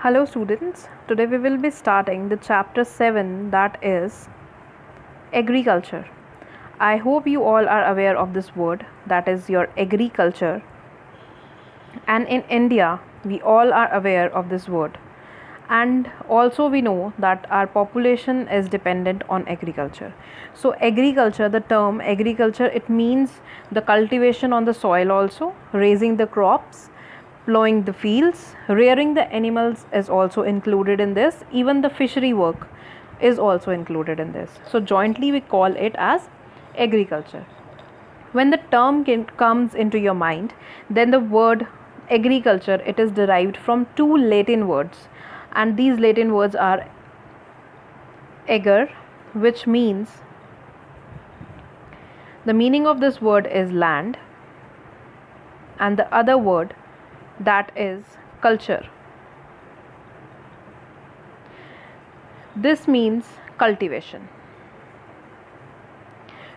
Hello students, today we will be starting the chapter 7, that is agriculture. I hope you all are aware of this word, that is your agriculture. And in India, we all are aware of this word. And also we know that our population is dependent on agriculture. So agriculture, the term agriculture, it means the cultivation on the soil also, raising the crops, plowing the fields, rearing the animals is also included in this. Even the fishery work is also included in this. So jointly we call it as agriculture. When the term comes into your mind, then the word agriculture, it is derived from two Latin words, and these Latin words are ager, which means, the meaning of this word is land, and the other word, that is culture. This means cultivation.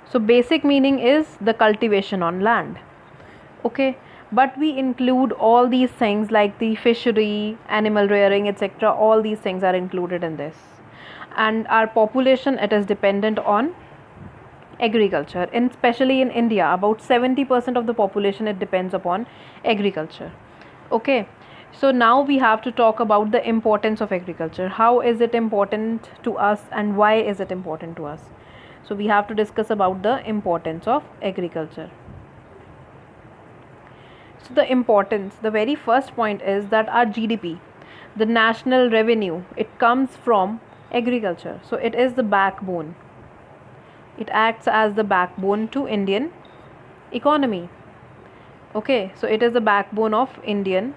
So basic meaning is the cultivation on land. Okay, but we include all these things like the fishery, animal rearing, etc. All these things are included in this. And our population, it is dependent on agriculture. And especially in India, about 70% of the population, it depends upon agriculture. Okay, so now we have to talk about the importance of agriculture. How is it important to us and why is it important to us? So we have to discuss about the importance of agriculture. So the importance, the very first point is that our GDP, the national revenue, it comes from agriculture. So it is the backbone. It acts as the backbone to Indian economy. Okay, so it is the backbone of Indian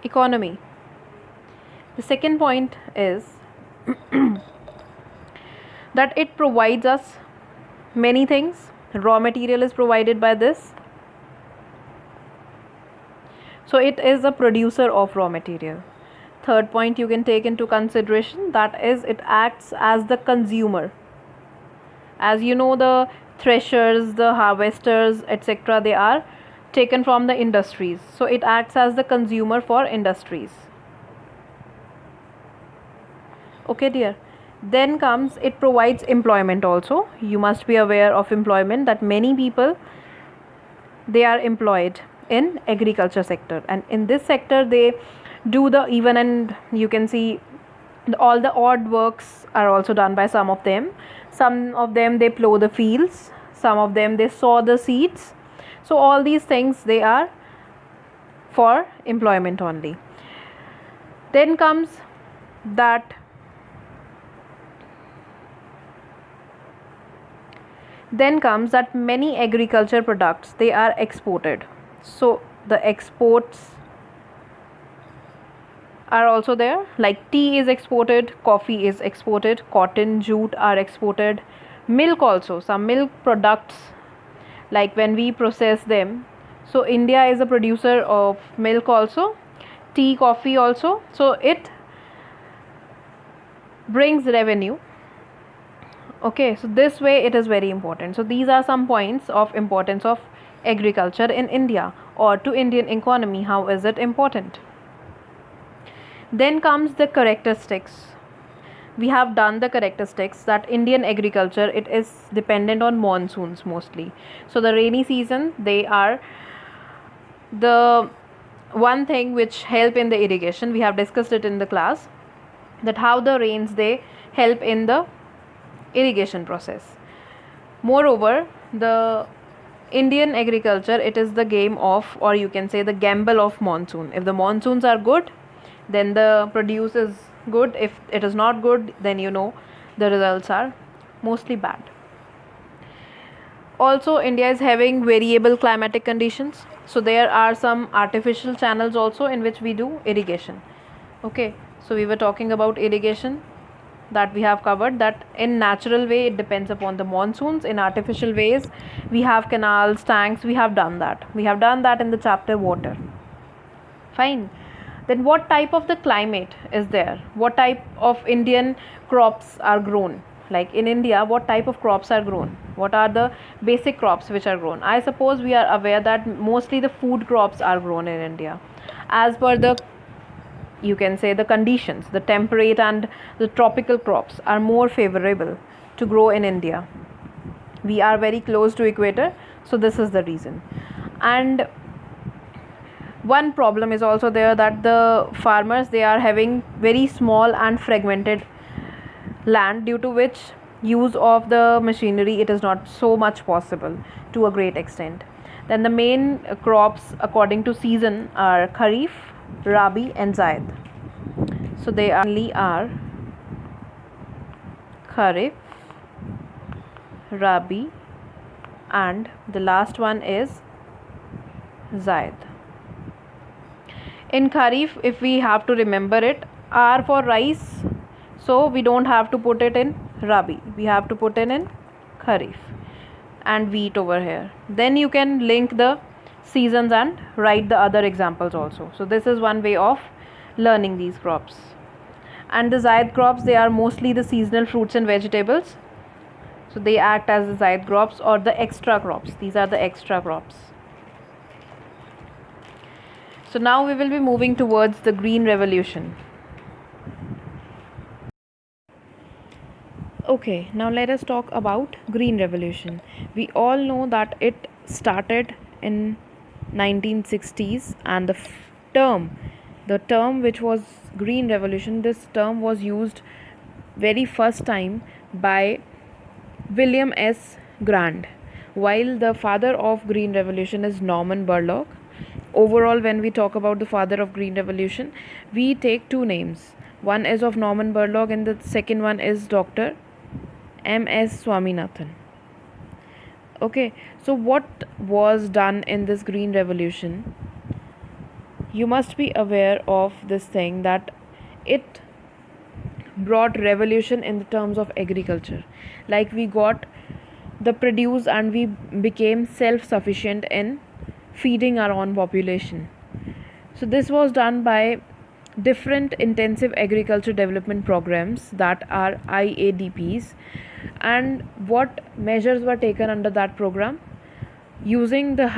economy. The second point is that it provides us many things. Raw material is provided by this. So it is a producer of raw material. Third point you can take into consideration, that is it acts as the consumer. As you know, the threshers, the harvesters, etc., they are taken from the industries. So it acts as the consumer for industries. Okay dear. Then comes, it provides employment also. You must be aware of employment, that many people, they are employed in agriculture sector, and in this sector they do the even, and you can see all the odd works are also done by some of them. Some of them, they plow the fields, some of them, they sow the seeds. So all these things, they are for employment only. Then comes that many agriculture products, they are exported. So the exports are also there, like tea is exported, coffee is exported, cotton, jute are exported, milk also, some milk products, like when we process them. So India is a producer of milk also, tea, coffee also. So it brings revenue. Okay, so this way it is very important. So these are some points of importance of agriculture in India, or to Indian economy. How is it important? Then comes the characteristics. We have done the characteristics, that Indian agriculture, it is dependent on monsoons mostly. So the rainy season, they are the one thing which help in the irrigation. We have discussed it in the class, that how the rains, they help in the irrigation process. Moreover, the Indian agriculture, it is the game of, or you can say the gamble of monsoon. If the monsoons are good, then the produce is good. If it is not good, then you know the results are mostly bad. Also, India is having variable climatic conditions. So there are some artificial channels also in which we do irrigation. Okay, so we were talking about irrigation, that we have covered, that in natural way it depends upon the monsoons. In artificial ways, we have canals, tanks, we have done that in the chapter water. Fine. Then what type of the climate is there? What type of Indian crops are grown? like in India, what type of crops are grown, what are the basic crops which are grown. I suppose we are aware that mostly the food crops are grown in India as per the, you can say, the conditions. The temperate and the tropical crops are more favorable to grow in India. We are very close to equator, so this is the reason. And one problem is also there, that the farmers, they are having very small and fragmented land, due to which use of the machinery, it is not so much possible to a great extent. Then the main crops according to season are Kharif, Rabi and Zaid. So they only are Kharif, Rabi, and the last one is Zaid. In Kharif, if we have to remember it, R for rice, so we don't have to put it in Rabi, we have to put it in Kharif, and wheat over here. Then you can link the seasons and write the other examples also. So this is one way of learning these crops. And the Zaid crops, they are mostly the seasonal fruits and vegetables, so they act as the Zaid crops or the extra crops. These are the extra crops. So now we will be moving towards the Green Revolution. Okay, now let us talk about Green Revolution. We all know that it started in 1960s, and the term which was Green Revolution, this term was used very first time by William S. Grant, while the father of Green Revolution is Norman Borlaug. Overall, when we talk about the father of Green Revolution, we take two names. One is of Norman Borlaug and the second one is Dr. M.S. Swaminathan. Okay, so what was done in this Green Revolution? You must be aware of this thing, that it brought revolution in the terms of agriculture. Like, we got the produce and we became self-sufficient in feeding our own population. So this was done by different intensive agriculture development programs, that are IADPs. And what measures were taken under that program? Using the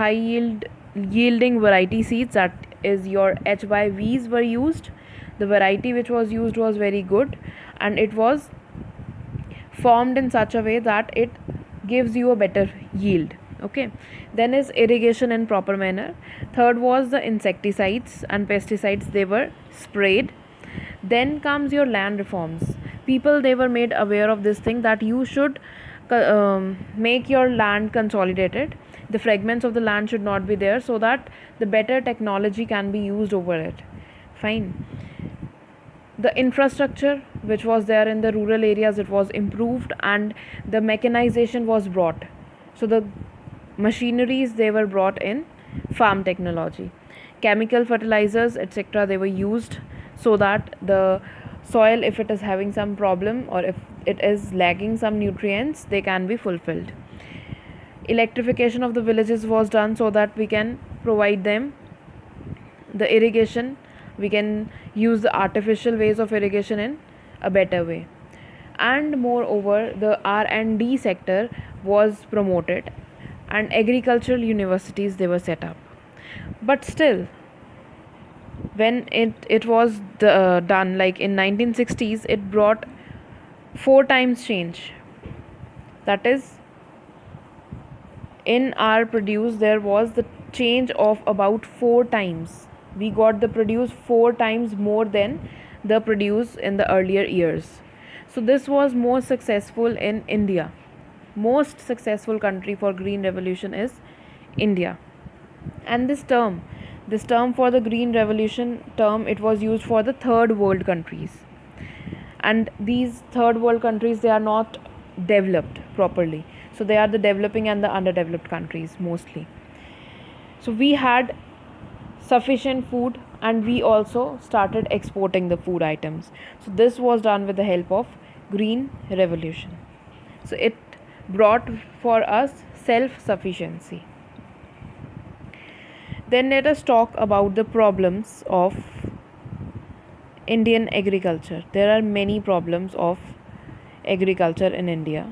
yielding variety seeds, that is your HYVs, were used. The variety which was used was very good, and it was formed in such a way that it gives you a better yield. Okay, then is irrigation in proper manner. Third was the insecticides and pesticides, they were sprayed. Then comes your land reforms. People, they were made aware of this thing, that you should make your land consolidated. The fragments of the land should not be there, so that the better technology can be used over it. Fine. The infrastructure which was there in the rural areas, it was improved, and the mechanization was brought. So the machineries, they were brought in farm technology. Chemical fertilizers, etc., they were used, so that the soil, if it is having some problem or if it is lacking some nutrients, they can be fulfilled. Electrification of the villages was done, so that we can provide them the irrigation. We can use the artificial ways of irrigation in a better way. And moreover, the R&D sector was promoted, and agricultural universities, they were set up. But still, when it was done, like in 1960s, it brought 4 times change. That is, in our produce, there was the change of about 4 times. We got the produce 4 times more than the produce in the earlier years. So this was more successful in India. Most successful country for Green Revolution is India. And this term for the Green Revolution term, it was used for the third world countries. And these third world countries, they are not developed properly. So they are the developing and the underdeveloped countries mostly. So we had sufficient food, and we also started exporting the food items. So this was done with the help of Green Revolution. So it brought for us self-sufficiency. Then let us talk about the problems of Indian agriculture. There are many problems of agriculture in India.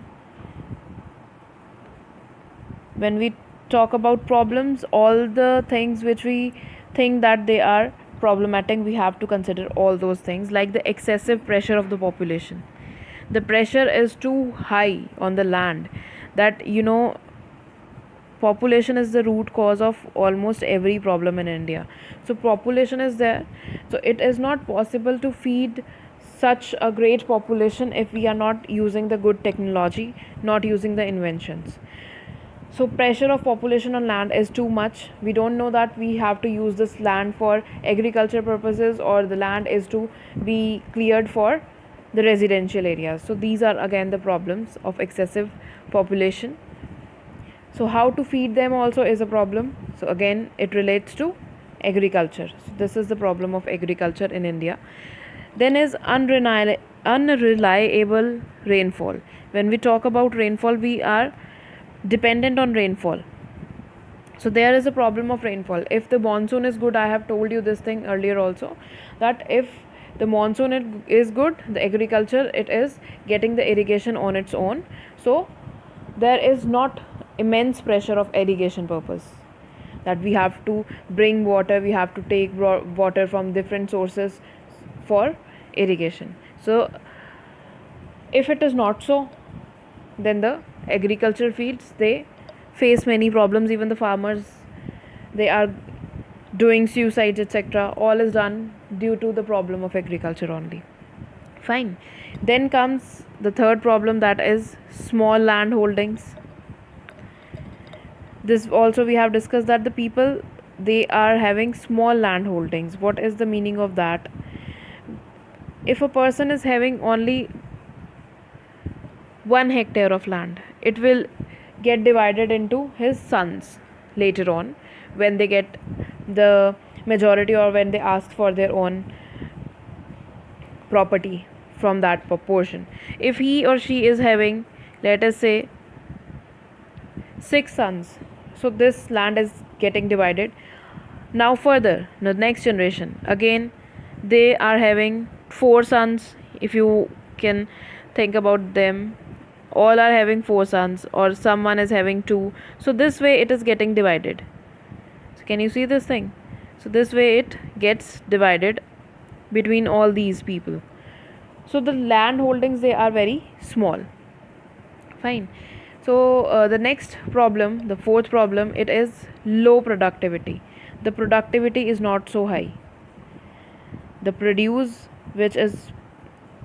When we talk about problems, all the things which we think that they are problematic, we have to consider all those things, like the excessive pressure of the population. The pressure is too high on the land, that population is the root cause of almost every problem in India. So population is there, so it is not possible to feed such a great population if we are not using the good technology, not using the inventions. So pressure of population on land is too much. We don't know that we have to use this land for agriculture purposes, or the land is to be cleared for the residential areas. So these are again the problems of excessive population. So how to feed them also is a problem. So again it relates to agriculture. So this is the problem of agriculture in India. Then is unreliable rainfall. When we talk about rainfall, we are dependent on rainfall. So there is a problem of rainfall. If the monsoon is good, I have told you this thing earlier also, that if the monsoon is good, the agriculture, it is getting the irrigation on its own. So there is not immense pressure of irrigation purpose, that we have to bring water, we have to take water from different sources for irrigation. So if it is not so, then the agriculture fields, they face many problems. Even the farmers, they are doing suicides, etc. All is done due to the problem of agriculture only. Fine. Then comes the third problem, that is small land holdings. This also we have discussed, that the people, they are having small land holdings. What is the meaning of that? If a person is having only 1 hectare of land, it will get divided into his sons later on, when they get the majority, or when they ask for their own property from that proportion. If he or she is having, let us say, 6 sons, so this land is getting divided. Now further, the next generation, again they are having 4 sons. If you can think about them, all are having 4 sons, or someone is having 2. So this way it is getting divided. So can you see this thing? So this way it gets divided between all these people. So the land holdings, they are very small. Fine. So the next problem, the fourth problem, it is low productivity. The productivity is not so high. The produce which is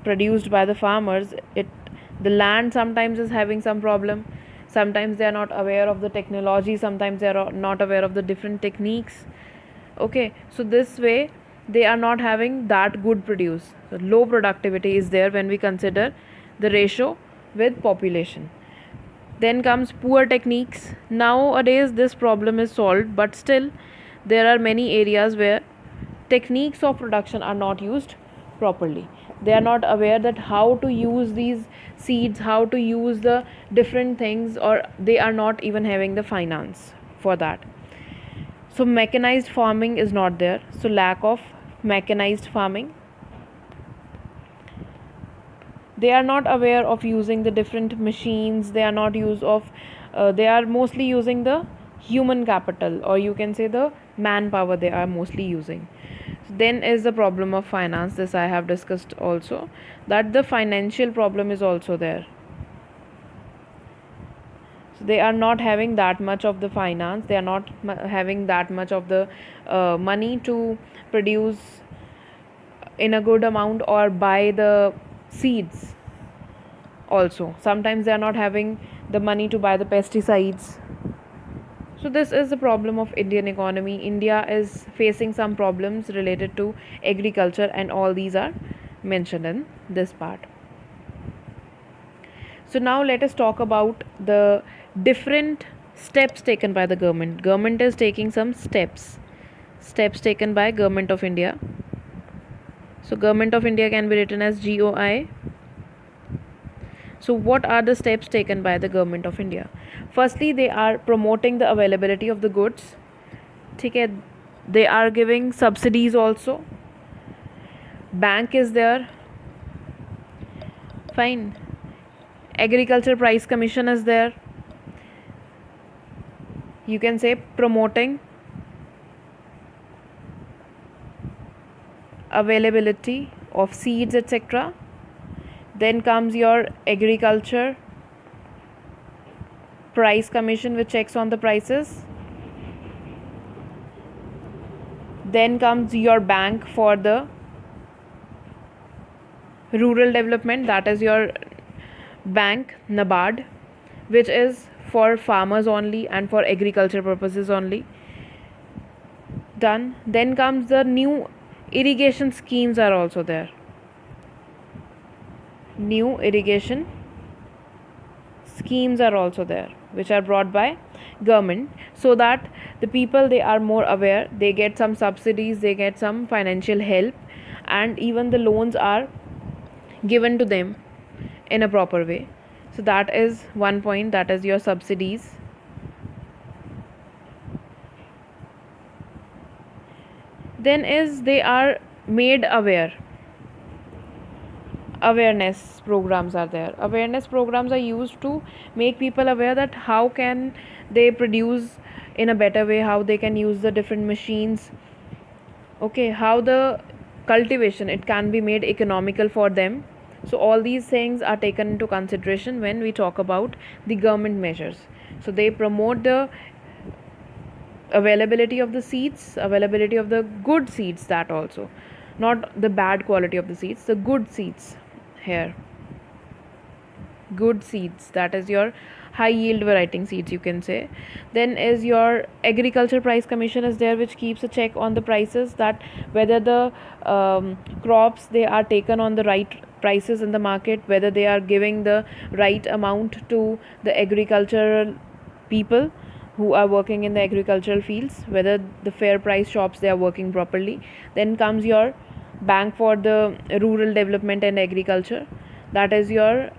produced by the farmers, the land sometimes is having some problem. Sometimes they are not aware of the technology, sometimes they are not aware of the different techniques. Okay, so this way they are not having that good produce. So low productivity is there when we consider the ratio with population. Then comes poor techniques. Nowadays this problem is solved, but still there are many areas where techniques of production are not used properly. They are not aware that how to use these seeds, how to use the different things, or they are not even having the finance for that. So mechanized farming is not there. So lack of mechanized farming. They are not aware of using the different machines. They are not use of they are mostly using the human capital, or you can say the manpower they are mostly using. Then is the problem of finance. This I have discussed also, that the financial problem is also there. So they are not having that much of the finance, they are not having that much of the money to produce in a good amount, or buy the seeds also. Sometimes they are not having the money to buy the pesticides. So this is the problem of Indian economy. India is facing some problems related to agriculture, and all these are mentioned in this part. So now let us talk about the different steps taken by the government. Government is taking some steps taken by Government of India. So Government of India can be written as GOI. So what are the steps taken by the Government of India? Firstly, they are promoting the availability of the goods. Okay, they are giving subsidies also. Bank is there. Fine. Agriculture Price Commission is there. You can say promoting availability of seeds, etc. Then comes your Agriculture Price Commission, which checks on the prices. Then comes your bank for the rural development, that is your bank, NABARD, which is for farmers only and for agriculture purposes only. Done. Then comes the new irrigation schemes are also there. New irrigation schemes are also there, which are brought by government, so that the people, they are more aware, they get some subsidies, they get some financial help, and even the loans are given to them in a proper way. So that is one point, that is your subsidies. Then is they are made aware. Awareness programs are there. Awareness programs are used to make people aware that how can they produce in a better way, how they can use the different machines, okay, how the cultivation, it can be made economical for them. So all these things are taken into consideration when we talk about the government measures. So they promote the availability of the seeds, availability of the good seeds, that also, not the bad quality of the seeds, the good seeds here, good seeds, that is your high yield variety seeds, you can say. Then is your Agriculture Price Commission is there, which keeps a check on the prices, that whether the crops, they are taken on the right prices in the market, whether they are giving the right amount to the agricultural people who are working in the agricultural fields, whether the fair price shops, they are working properly. Then comes your bank for the rural development and agriculture, that is your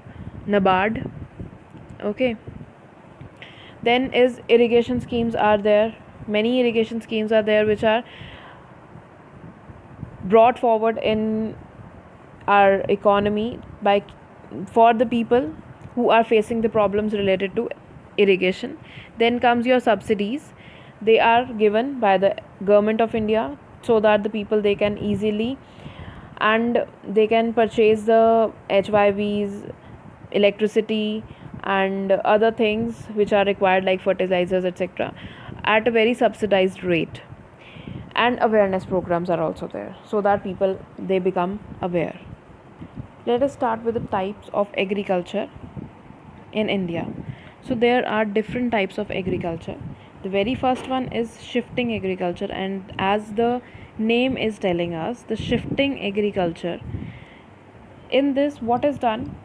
NABARD, okay. Then is irrigation schemes are there. Many irrigation schemes are there which are brought forward in our economy by for the people who are facing the problems related to irrigation. Then comes your subsidies. They are given by the government of India, so that the people, they can easily and they can purchase the HYVs, electricity, and other things which are required like fertilizers, etc., at a very subsidized rate. And awareness programs are also there, so that people, they become aware. Let us start with the types of agriculture in India. So there are different types of agriculture. The very first one is shifting agriculture, and as the name is telling us, the shifting agriculture, in this what is done,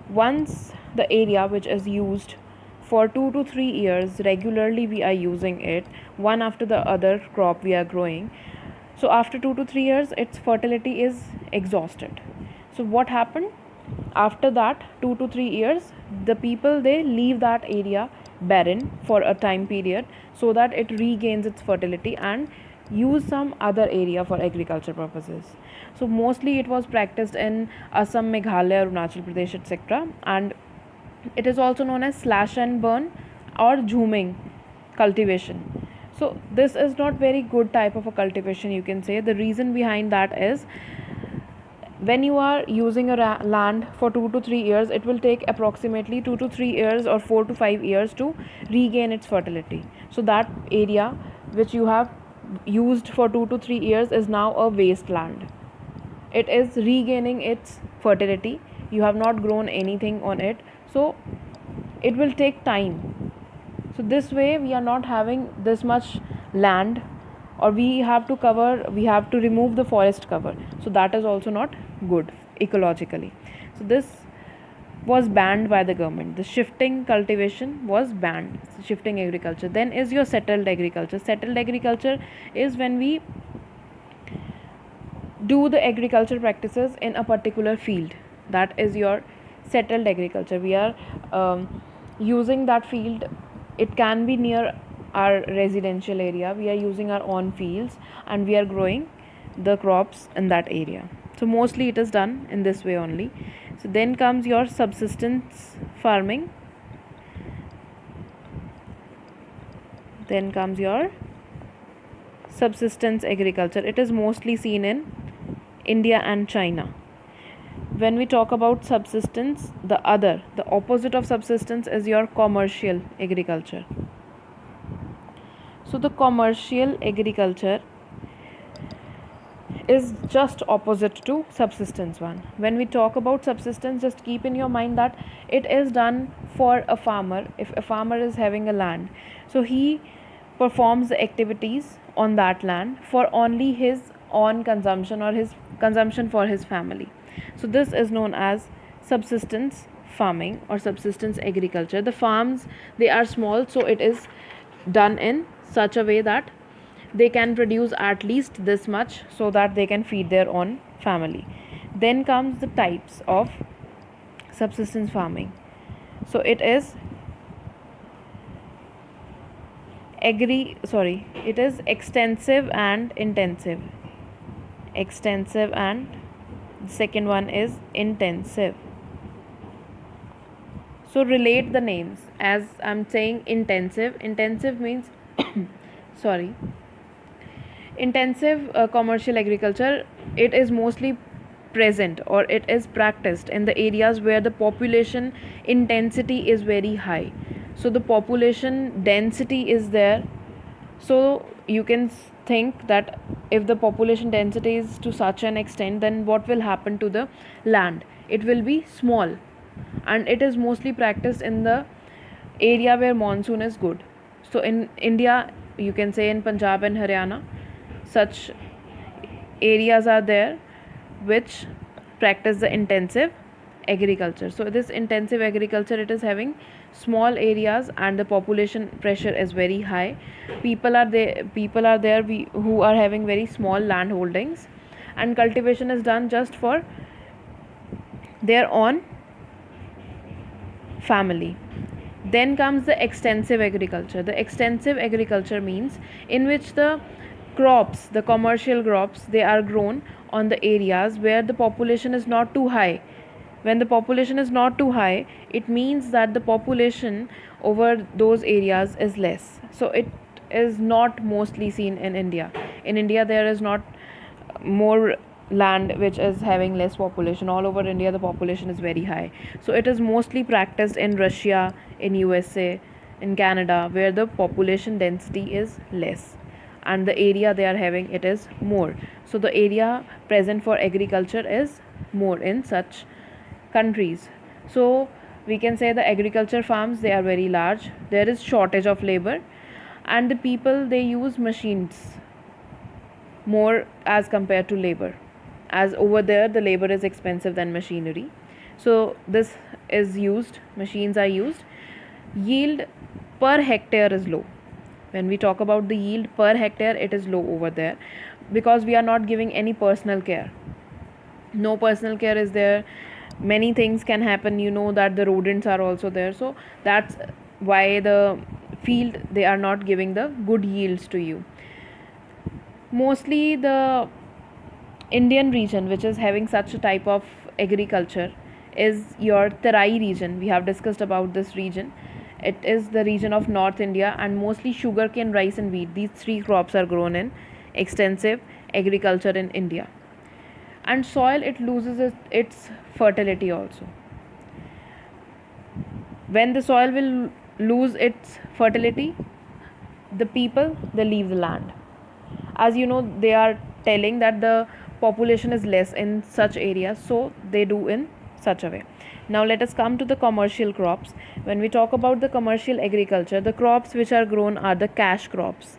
once the area which is used for 2 to 3 years regularly, we are using it one after the other crop we are growing. So after 2 to 3 years, its fertility is exhausted. So what happened after that 2 to 3 years, the people, they leave that area barren for a time period, so that it regains its fertility and use some other area for agriculture purposes. So mostly it was practiced in Assam, Meghalaya, Arunachal Pradesh, etc., and it is also known as slash and burn or zooming cultivation. So this is not very good type of a cultivation, you can say. The reason behind that is, when you are using a land for 2 to 3 years, it will take approximately 2 to 3 years or 4 to 5 years to regain its fertility. So that area which you have used for 2 to 3 years is now a wasteland. It is regaining its fertility, you have not grown anything on it, so it will take time. So this way we are not having this much land, or we have to remove the forest cover, so that is also not good ecologically. So this was banned by the government. The shifting cultivation was banned, shifting agriculture. Then is your settled agriculture. Settled agriculture is when we do the agriculture practices in a particular field, that is your settled agriculture. We are using that field, it can be near our residential area, we are using our own fields and we are growing the crops in that area. So mostly it is done in this way only. So then comes your subsistence farming. Then comes your subsistence agriculture. It is mostly seen in India and China. When we talk about subsistence, the opposite of subsistence is your commercial agriculture. So the commercial agriculture is just opposite to subsistence one. When we talk about subsistence, just keep in your mind that it is done for a farmer. If a farmer is having a land, so he performs the activities on that land for only his own consumption or his consumption for his family. So this is known as subsistence farming or subsistence agriculture. The farms, they are small, so it is done in such a way that they can produce at least this much so that they can feed their own family. Then comes the types of subsistence farming. So it is it is extensive and intensive. Extensive, and the second one is intensive. So relate the names. As I'm saying, intensive means sorry, intensive commercial agriculture, it is mostly present or it is practiced in the areas where the population intensity is very high. So the population density is there. So you can think that if the population density is to such an extent, then what will happen to the land? It will be small, and it is mostly practiced in the area where monsoon is good. So in India, you can say in Punjab and Haryana, such areas are there which practice the intensive agriculture. So this intensive agriculture, it is having small areas and the population pressure is very high. People are there who are having very small land holdings, and cultivation is done just for their own family. Then comes the extensive agriculture. The extensive agriculture means in which the crops, the commercial crops, they are grown on the areas where the population is not too high. When the population is not too high, it means that the population over those areas is less. So it is not mostly seen in India. In India, there is not more land which is having less population. All over India, the population is very high. So it is mostly practiced in Russia, in USA, in Canada, where the population density is less and the area they are having, it is more. So the area present for agriculture is more in such countries. So we can say the agriculture farms, they are very large. There is shortage of labor, and the people, they use machines more as compared to labor, as over there the labor is expensive than machinery. So this is used, machines are used. Yield per hectare is low. When we talk about the yield per hectare, it is low over there because we are not giving any personal care. No personal care is there. Many things can happen, you know that the rodents are also there. So that's why the field, they are not giving the good yields to you. Mostly the Indian region which is having such a type of agriculture is your Terai region. We have discussed about this region. It is the region of North India, and mostly sugarcane, rice and wheat. These three crops are grown in extensive agriculture in India. And soil, it loses its fertility also. When the soil will lose its fertility, the people, they leave the land. As you know, they are telling that the population is less in such areas, so they do in such a way. Now let us come to the commercial crops. When we talk about the commercial agriculture, the crops which are grown are the cash crops.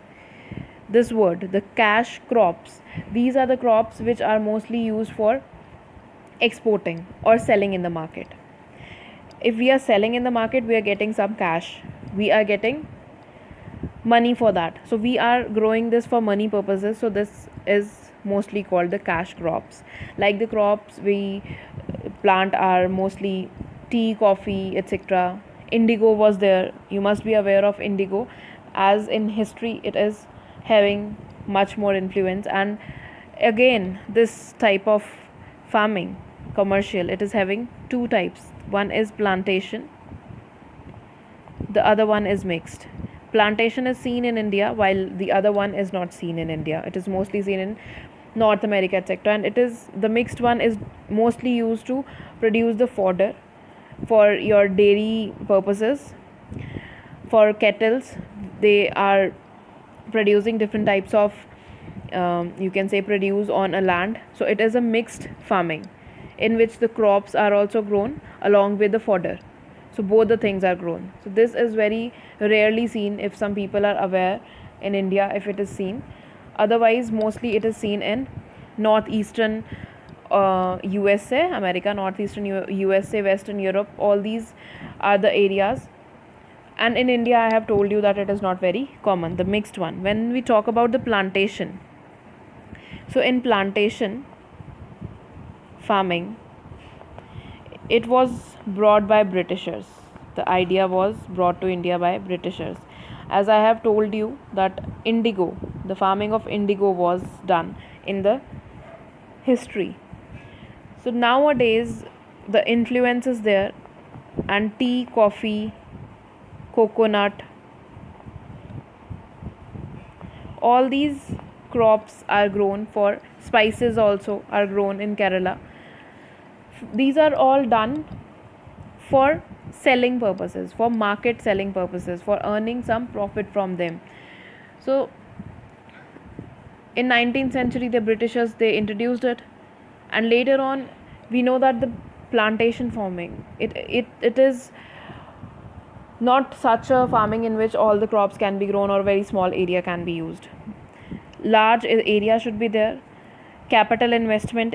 This word, the cash crops, these are the crops which are mostly used for exporting or selling in the market. If we are selling in the market, we are getting some cash. We are getting money for that. So we are growing this for money purposes. So this is mostly called the cash crops. Like the crops we plant are mostly tea, coffee, etc. Indigo was there. You must be aware of indigo, as in history it is having much more influence. And again, this type of farming, commercial, it is having two types. One is plantation, the other one is mixed. Plantation is seen in India while the other one is not seen in India. It is mostly seen in North America, etc. And it is the mixed one is mostly used to produce the fodder for your dairy purposes. For kettles, they are producing different types of you can say produce on a land. So it is a mixed farming in which the crops are also grown along with the fodder, so both the things are grown. So this is very rarely seen, if some people are aware in India, if it is seen. Otherwise mostly it is seen in northeastern USA, America, northeastern USA, Western Europe. All these are the areas. And in India, I have told you that it is not very common, the mixed one. When we talk about the plantation, so in plantation farming, it was brought by Britishers. The idea was brought to India by Britishers. As I have told you that indigo, the farming of indigo was done in the history. So nowadays the influence is there, and tea, coffee, coconut, all these crops are grown. For spices also are grown in Kerala. These are all done for selling purposes, for market selling purposes, for earning some profit from them. So in 19th century the Britishers, they introduced it, and later on we know that the plantation farming, it is not such a farming in which all the crops can be grown or very small area can be used. Large area should be there. Capital investment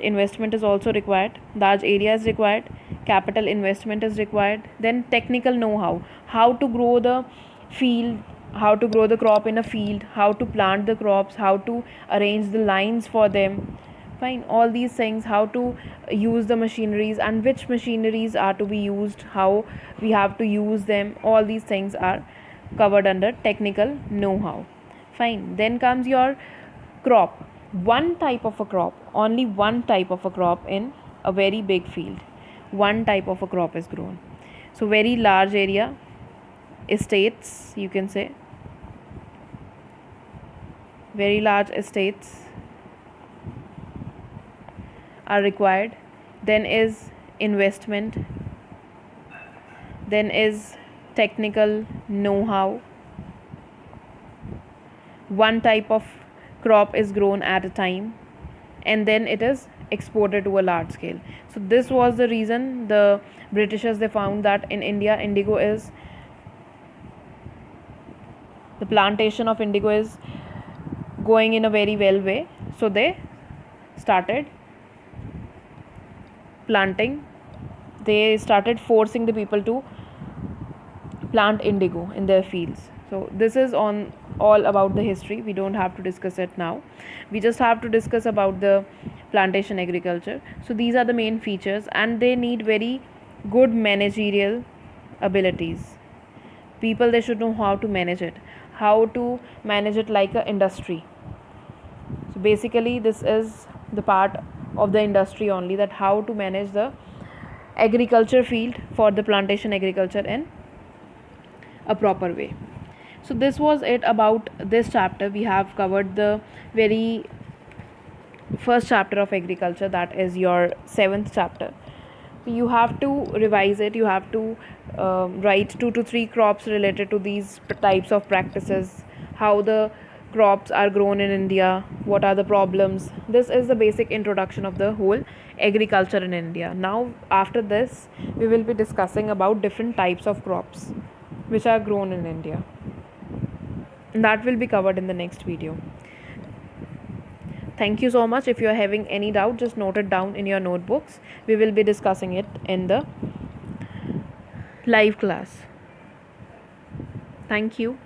is also required. Large area is required, capital investment is required. Then technical know-how, how to grow the field, how to grow the crop in a field, how to plant the crops, how to arrange the lines for them. Fine, all these things, how to use the machineries and which machineries are to be used, how we have to use them. All these things are covered under technical know-how. Fine, then comes your crop. One type of a crop, only one type of a crop in a very big field, one type of a crop is grown. So very large area, estates, you can say, very large estates are required. Then is investment, then is technical know-how. One type of crop is grown at a time, and then it is exported to a large scale. So this was the reason the Britishers, they found that in India indigo is, the plantation of indigo is going in a very well way. So they started planting, they started forcing the people to plant indigo in their fields. So this is on all about the history. We don't have to discuss it now, we just have to discuss about the plantation agriculture. So these are the main features, and they need very good managerial abilities. People, they should know how to manage it, how to manage it like a industry. So basically this is the part of the industry only, that how to manage the agriculture field for the plantation agriculture in a proper way. So this was it about this chapter. We have covered the very first chapter of agriculture, that is your 7th chapter. You have to revise it, you have to write 2 to 3 crops related to these types of practices, how the crops are grown in India, what are the problems. This is the basic introduction of the whole agriculture in India. Now after this we will be discussing about different types of crops which are grown in India, and that will be covered in the next video. Thank you so much. If you are having any doubt, just note it down in your notebooks. We will be discussing it in the live class. Thank you.